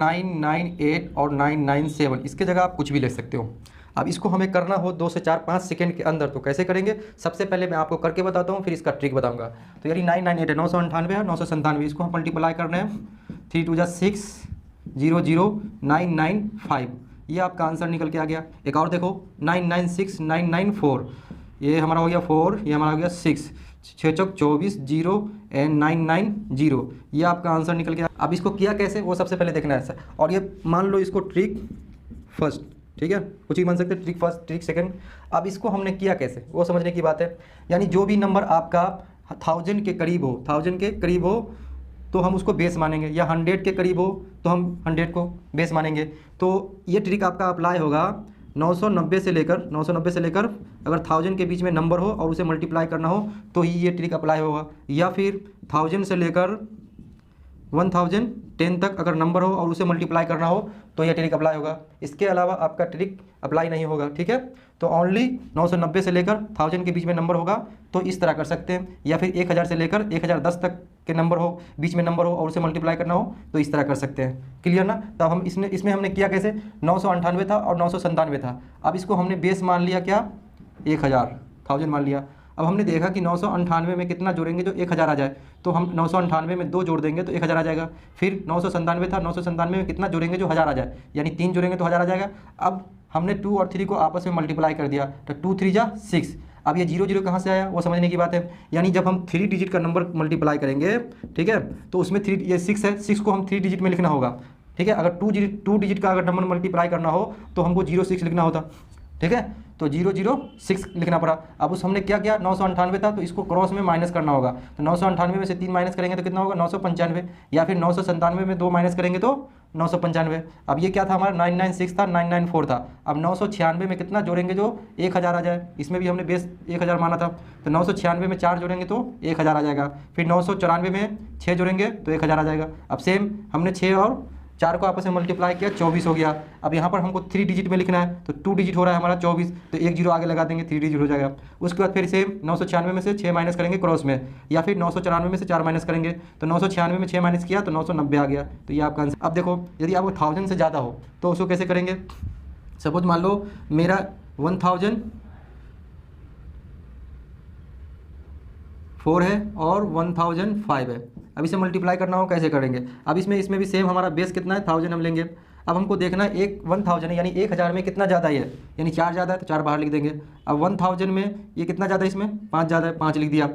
998 और 997, इसके जगह आप कुछ भी ले सकते हो। अब इसको हमें करना हो 2 से 4-5 सेकंड के अंदर, तो कैसे करेंगे? सबसे पहले मैं आपको करके बताता हूँ, फिर इसका ट्रिक बताऊंगा। तो यानी 998 है, 998 है, 997, इसको हम मल्टीप्लाई कर रहे हैं। 3 2 6, 0 0 995, ये आपका आंसर निकल के आ गया। एक और देखो 996 994, ये हमारा हो गया 4, ये हमारा हो गया 6, 6 चौक 24, 0 एंड 990, ये आपका आंसर निकल गया। अब इसको किया कैसे वो सबसे पहले देखना है सर। और ये मान लो इसको ट्रिक फर्स्ट, ठीक है, कुछ ही मान सकते हैं, ट्रिक फर्स्ट ट्रिक सेकंड। अब इसको हमने किया कैसे वो समझने की बात है। यानी जो भी नंबर आपका 1000 के करीब हो, 1000 के करीब हो तो हम उसको बेस मानेंगे, या 100 के करीब हो तो हम 100 को बेस मानेंगे। तो ये ट्रिक आपका अप्लाई होगा 990 से लेकर अगर 1000 के बीच में नंबर हो और उसे मल्टीप्लाई करना हो तो ही ये ट्रिक अप्लाई होगा, या फिर 1000 से लेकर 1010 तक अगर नंबर हो और उसे मल्टीप्लाई करना हो तो यह ट्रिक अप्लाई होगा। इसके अलावा आपका ट्रिक अप्लाई नहीं होगा, ठीक है। तो ओनली 990 से लेकर 1000 के बीच में नंबर होगा तो इस तरह कर सकते हैं, या फिर 1000 से लेकर 1010 तक के नंबर हो, बीच में नंबर हो और उसे मल्टीप्लाई करना हो तो इस तरह कर सकते हैं। क्लियर ना? तो हम इसमें हमने किया कैसे, 998 था और 997 था। अब इसको हमने बेस मान लिया, क्या 1000 मान लिया। अब हमने देखा कि 998 में कितना जोड़ेंगे जो 1000 आ जाए, तो हम 998 में 2 जोड़ देंगे तो 1000 आ जाएगा। फिर 997 था, 997 में कितना जोड़ेंगे जो 1000 आ जाए, यानी 3 जोड़ेंगे तो 1000 आ जाएगा। अब हमने 2 और 3 को आपस में मल्टीप्लाई कर दिया तो 2 3 जा 6। अब ये 0 0 कहाँ से आया वो समझने की बात है। यानी जब हम 3 डिजिट का नंबर मल्टीप्लाई करेंगे, ठीक है, तो उसमें 3, ये 6 है, 6 को हम 3 डिजिट में लिखना होगा, ठीक है। अगर 2 डिजिट का अगर नंबर मल्टीप्लाई करना हो तो हमको 06 लिखना होता, ठीक है। तो 006 लिखना पड़ा। अब उस हमने क्या किया, 998 था तो इसको क्रॉस में माइनस करना होगा। तो 998 में से 3 माइनस करेंगे तो कितना होगा, 995, या फिर 997 में 2 माइनस करेंगे तो 995। अब ये क्या था हमारा, 996 था, 994 था। अब 996 में कितना जोड़ेंगे जो 1000 आ जाए, इसमें भी हमने बेस 1000 माना था। तो 996 में 4 जोड़ेंगे तो 1000 आ जाएगा। फिर 994 में 6 जोड़ेंगे तो 1000 आ जाएगा। अब सेम हमने 6 और 4 को आपस में मल्टीप्लाई किया, 24 हो गया। अब यहाँ पर हमको 3 डिजिट में लिखना है तो 2 डिजिट हो रहा है हमारा 24, तो 1 0 आगे लगा देंगे, 3 डिजिट हो जाएगा। उसके बाद फिर सेम 996 में से 6 माइनस करेंगे क्रॉस में, या फिर 994 में से 4 माइनस करेंगे तो 996 में 6 माइनस किया तो 990 आ गया। तो ये आपका आंसर। अब देखो यदि आपको 1000 से ज़्यादा हो तो उसको कैसे करेंगे। सपोज मान लो मेरा 1004 है और 1005 है। अब इसे मल्टीप्लाई करना हो कैसे करेंगे। अब इसमें भी सेम हमारा बेस कितना है, 1000 हम लेंगे। अब हमको देखना है 1000 है, यानी 1000 में कितना ज़्यादा है, यानी 4 ज़्यादा है तो 4 बाहर लिख देंगे। अब 1000 में ये कितना ज़्यादा है, इसमें 5 ज़्यादा है, 5 लिख दिया।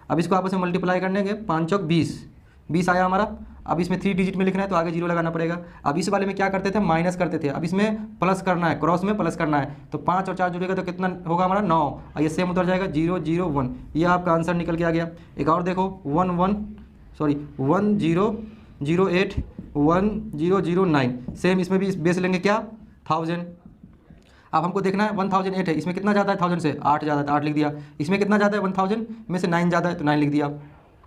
अब इसको आपस में मल्टीप्लाई करने के 5 चौक 20 आया हमारा। अब इसमें 3 डिजिट में लिखना है तो आगे 0 लगाना पड़ेगा। अब इस वाले में क्या करते थे, माइनस करते थे। अब इसमें प्लस करना है, क्रॉस में प्लस करना है। तो 5 और 4 जुड़ेगा तो कितना होगा हमारा 9, और ये सेम उतर जाएगा 0 0 1, ये आपका आंसर निकल के आ गया। एक और देखो 1008 1009, सेम इसमें भी बेस लेंगे क्या 1000। अब हमको देखना है 1008 है, इसमें कितना ज़्यादा है 1000 से, 8 ज़्यादा है तो 8 लिख दिया। इसमें कितना ज़्यादा है 1000 में से 9 ज़्यादा है तो 9 लिख दिया।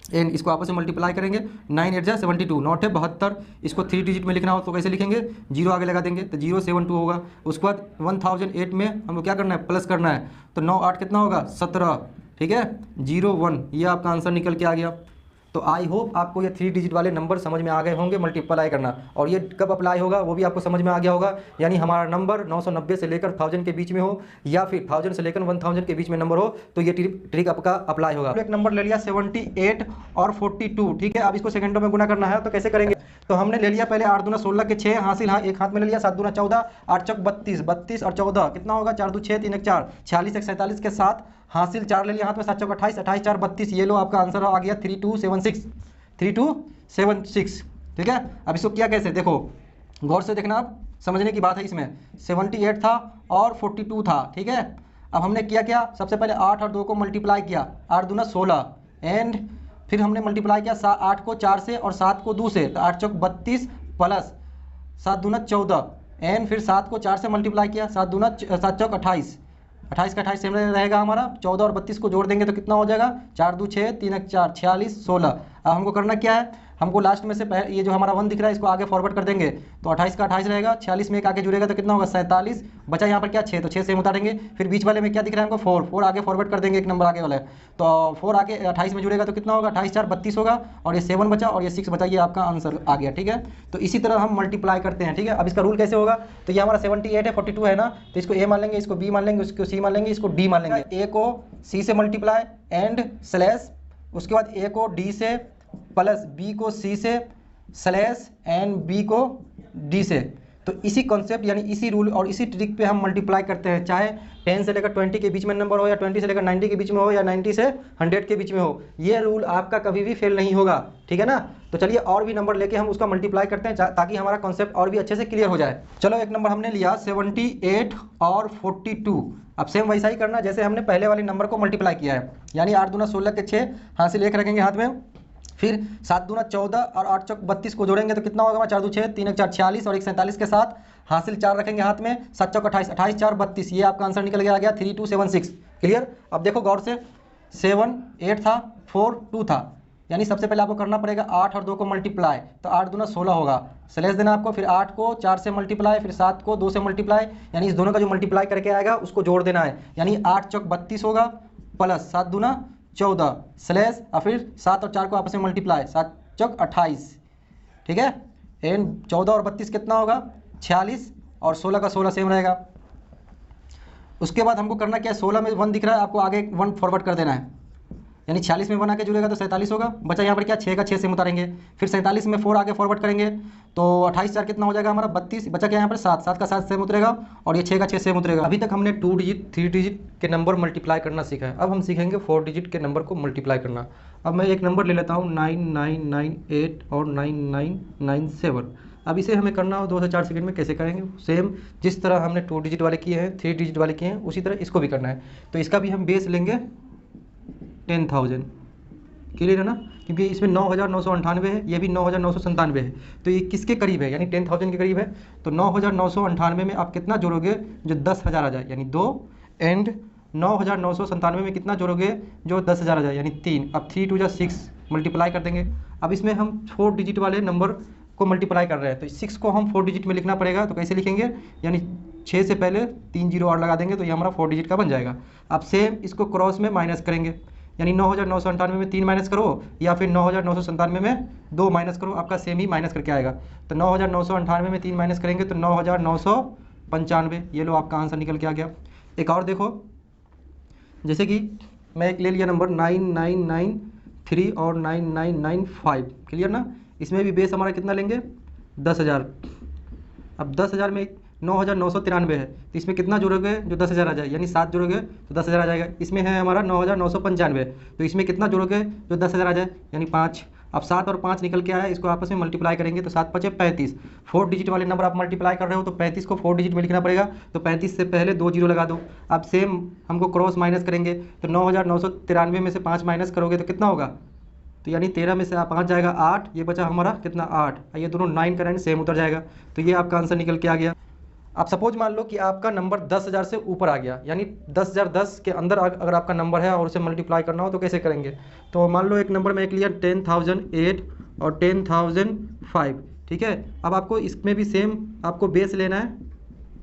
एंड इसको आपस में मल्टीप्लाई करेंगे, 9 8 जा 72, नॉट है 72। इसको 3 डिजिट में लिखना हो तो कैसे लिखेंगे, 0 आगे लगा देंगे तो 072 होगा। उसके बाद 1008 में हमको क्या करना है, प्लस करना है। तो 9 8 कितना होगा 17, ठीक है, 01, ये आपका आंसर निकल के आ गया। तो आई होप आपको ये 3 डिजिट वाले नंबर समझ में आ गए होंगे मल्टीप्लाई करना, और ये कब अप्लाई होगा वो भी आपको समझ में आ गया होगा। यानी हमारा नंबर 990 से लेकर 1000 के बीच में हो, या फिर 1000 से लेकर 1000 के बीच में नंबर हो तो ये ट्रिक आपका अप्लाई होगा। एक नंबर ले लिया 78 और 42, ठीक है। अब इसको सेकंडों में गुना करना है तो कैसे करेंगे। तो हमने ले लिया पहले 8 दूना 16 के 6 हासिल, हाँ एक हाथ में ले लिया, 7 दूना 14, 8 चौक 32, 32 और 14 कितना होगा 4 2 6 3 1 4, 46 1 47 के 7 हासिल, 4 ले लिया हाथ में, 7 चौक 28, 28 4 32, ये लो आपका आंसर आ गया 3276, ठीक है। अब इसको किया कैसे, देखो गौर से देखना, आप समझने की बात है। इसमें 78 था और 42 था, ठीक है। अब हमने किया क्या, सबसे पहले 8 और 2 को मल्टीप्लाई किया, 8 दूना 16, एंड फिर हमने मल्टीप्लाई किया 8 को 4 से और 7 को 2 से, तो 8 चौक 32 प्लस 7 दूना 14, एंड फिर 7 को 4 से मल्टीप्लाई किया, 7 चौक 28, 28 का 28 सेम रहेगा हमारा। 14 और 32 को जोड़ देंगे तो कितना हो जाएगा, 4 2 6 3 1 4, 46 16। अब हमको करना क्या है, हमको लास्ट में से ये जो हमारा 1 दिख रहा है इसको आगे फॉरवर्ड कर देंगे तो 28 का 28 रहेगा, 46 में एक आगे जुड़ेगा तो कितना होगा 47, बचा यहाँ पर क्या 6, तो 6 सेम उतारेंगे। फिर बीच वाले में क्या दिख रहा है हमको 4 आगे फॉरवर्ड कर देंगे एक नंबर आगे वाला है, तो 4 आगे 28 में जुड़ेगा तो कितना होगा 28 4 32 होगा, और ये 7 बचा और ये 6 बचा, ये आपका आंसर आ गया। ठीक है, तो इसी तरह हम मल्टीप्लाई करते हैं। ठीक है, अब इसका रूल कैसे होगा, तो ये हमारा 78 है 42 है ना, तो इसको ए मान लेंगे, इसको बी मान लेंगे, इसको सी मान लेंगे, इसको डी मान लेंगे। ए को सी से मल्टीप्लाई एंड स्लैश, उसके बाद ए को डी से प्लस बी को सी से स्लैश एंड बी को डी से। तो इसी कॉन्सेप्ट यानी इसी रूल और इसी ट्रिक पे हम मल्टीप्लाई करते हैं, चाहे 10 से लेकर 20 के बीच में नंबर हो, या 20 से लेकर 90 के बीच में हो, या 90 से 100 के बीच में हो, ये रूल आपका कभी भी फेल नहीं होगा। ठीक है ना, तो चलिए और भी नंबर लेके हम उसका मल्टीप्लाई करते हैं ताकि हमारा कॉन्सेप्ट और भी अच्छे से क्लियर हो जाए। चलो एक नंबर हमने लिया 78 और 42। अब सेम वैसा ही करना जैसे हमने पहले वाले नंबर को मल्टीप्लाई किया है, यानी 8 दूना 16 के 6 हासिल 1 रखेंगे हाथ में, फिर 7 दूना 14 और 8 चौक 32 को जोड़ेंगे तो कितना होगा 4 2 6 3 1 4 46 और 1 47 के साथ हासिल 4 रखेंगे हाथ में, 7 चौक 28 28 4 32, ये आपका आंसर निकल गया 3276। क्लियर, अब देखो गौर से 7 8 था 4 2 था, यानी सबसे पहले आपको करना पड़ेगा 8 और 2 को मल्टीप्लाई, तो 8 दूना 16 होगा, स्लैश देना आपको, फिर 8 को 4 से मल्टीप्लाई, फिर 7 को 2 से मल्टीप्लाई, यानी इस दोनों का जो मल्टीप्लाई करके आएगा उसको जोड़ देना है, यानी 8 चौक 32 होगा प्लस 7 दूना 14 स्लैश और फिर 7 और 4 को आपस में मल्टीप्लाई, 7 चौक 28। ठीक है, एंड 14 और 32 कितना होगा 46 और 16 का 16 सेम रहेगा। उसके बाद हमको करना क्या है, 16 में 1 दिख रहा है, आपको आगे 1 फॉरवर्ड कर देना है, यानी 46 में 1 आके जुड़ेगा तो 47 होगा, बचा यहाँ पर क्या 6 का 6 सेम उतारेंगे, फिर 47 में 4 आगे फॉरवर्ड करेंगे तो 28 4 कितना हो जाएगा हमारा 32, बचा क्या यहाँ पर 7 7 का 7 सेम उतरेगा और ये 6 का 6 सेम उतरेगा। अभी तक हमने 2 डिजिट 3 डिजिट के नंबर मल्टीप्लाई करना सीखा है, अब हम सीखेंगे 4 डिजिट के नंबर को मल्टीप्लाई करना। अब मैं एक नंबर ले लेता हूँ 9998 और 9997। अब इसे हमें करना हो 2 से 4 सेकंड में, कैसे करेंगे, सेम जिस तरह हमने 2 डिजिट वाले किए हैं 3 डिजिट वाले किए हैं उसी तरह इसको भी करना है। तो इसका भी हम बेस लेंगे 10,000। क्लियर है ना, क्योंकि इसमें 9,998 है, ये भी 9,997 है, तो ये किसके करीब है, यानी 10,000 के करीब है। तो 9,998 में आप कितना जोड़ोगे जो 10,000 आ जाए, यानी 2, एंड 9,997 में कितना जोड़ोगे जो 10,000 आ जाए, यानी 3। अब 3 2 जा 6 मल्टीप्लाई कर देंगे। अब इसमें हम 4 डिजिट वाले नंबर को मल्टीप्लाई कर रहे हैं, तो 6 को हम 4 डिजिट में लिखना पड़ेगा, तो कैसे लिखेंगे, यानी 6 से पहले 3 जीरो और लगा देंगे तो ये हमारा 4 डिजिट का बन जाएगा। अब सेम इसको क्रॉस में माइनस करेंगे, यानी 9,998 में 3 माइनस करो या फिर 9,997 में 2 माइनस करो, आपका सेम ही माइनस करके आएगा। तो 9,998 में 3 माइनस करेंगे तो 9,995, ये लो आपका आंसर निकल के आ गया। एक और देखो, जैसे कि मैं एक ले लिया नंबर 9993 और 9995। क्लियर ना, इसमें भी बेस हमारा कितना लेंगे 10,000। अब 10,000 में 9,993 है, तो इसमें कितना जोड़ोगे जो 10,000 आ जाए, यानी 7 जोड़ोगे तो 10,000 आ जाएगा। इसमें है हमारा 9,995, तो इसमें कितना जोड़ोगे जो 10,000 आ जाए, यानी 5। अब 7 और 5 निकल के आया, इसको आपस में मल्टीप्लाई करेंगे तो 7 5 35। 4 डिजिट वाले नंबर आप मल्टीप्लाई कर रहे हो तो 35 को 4 डिजिट में लिखना पड़ेगा, तो 35 से पहले 2 जीरो लगा दो। अब सेम हमको क्रॉस माइनस करेंगे, तो 9,993 में से 5 माइनस करोगे तो कितना होगा, तो यानी 13 में से 5 जाएगा 8, ये बचा हमारा कितना 8, ये दोनों 9 का 9 सेम उतर जाएगा, तो ये आपका आंसर निकल के आ गया। आप सपोज मान लो कि आपका नंबर 10,000 से ऊपर आ गया, यानी 10,010 के अंदर अगर आपका नंबर है और उसे मल्टीप्लाई करना हो तो कैसे करेंगे। तो मान लो एक नंबर में एक लिया 10,008 और 10,005। ठीक है, अब आपको इसमें भी सेम आपको बेस लेना है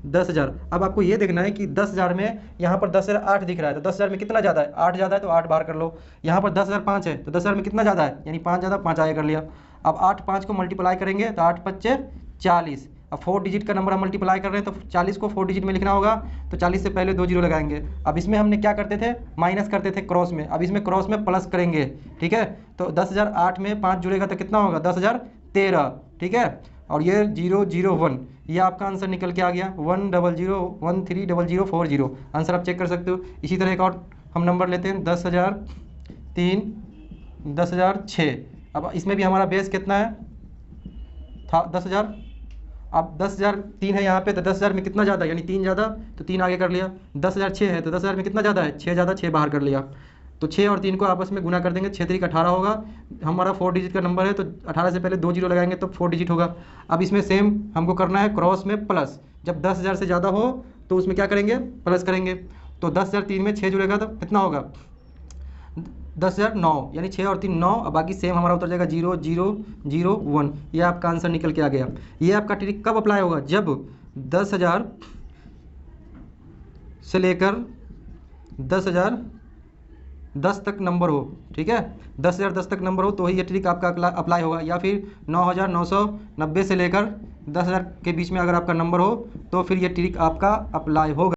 10,000। अब आपको ये देखना है कि 10,000 में यहाँ पर 10,008 दिख रहा है, तो 10,000 में कितना ज़्यादा है, 8 ज़्यादा है तो 8 बाहर कर लो। यहाँ पर 10,005 है, तो 10,000 में कितना ज़्यादा है, यानी 5 ज़्यादा, 5 आगे कर लिया। अब 8 5 को मल्टीप्लाई करेंगे तो 8 5 40। अब 4 डिजिट का नंबर हम मल्टीप्लाई कर रहे हैं तो 40 को 4 डिजिट में लिखना होगा, तो 40 से पहले 2 जीरो लगाएंगे। अब इसमें हमने क्या करते थे, माइनस करते थे क्रॉस में, अब इसमें क्रॉस में प्लस करेंगे। ठीक है, तो 10,008 में 5 जुड़ेगा तो कितना होगा 10,013। ठीक है, और ये 001, ये आपका आंसर निकल के आ गया 100130040। आंसर आप चेक कर सकते हो। इसी तरह एक और हम नंबर लेते हैं 10,003 10,006। अब इसमें भी हमारा बेस कितना है था 10,000। अब 10,003 है यहाँ पे, तो 10,000 में कितना ज़्यादा, यानी 3 ज़्यादा तो 3 आगे कर लिया। 10,006 है तो 10,000 में कितना ज़्यादा है, 6 ज़्यादा, 6 बाहर कर लिया। तो 6 और 3 को आपस में गुना कर देंगे, 6 3 18 होगा। हमारा 4 डिजिट का नंबर है तो 18 से पहले 2 जीरो लगाएंगे तो 4 डिजिट होगा। अब इसमें सेम हमको करना है क्रॉस में प्लस, जब 10,000 से ज़्यादा हो तो उसमें क्या करेंगे, प्लस करेंगे। तो 10,003 में 6 जुड़ेगा तो कितना होगा 10,009 यानी 6 और 3 9, और बाकी सेम हमारा उतर जाएगा 0 0 0 1। ये आपका आंसर निकल के आ गया। ये आपका ट्रिक कब अप्लाई होगा? जब 10,000 से लेकर 10,010 तक नंबर हो, ठीक है, 10,010 तक नंबर हो तो ही ये ट्रिक आपका अप्लाई होगा। या फिर 9,990 से लेकर 10,000 के बीच में अगर आपका नंबर हो तो फिर ये ट्रिक आपका अप्लाई होगा।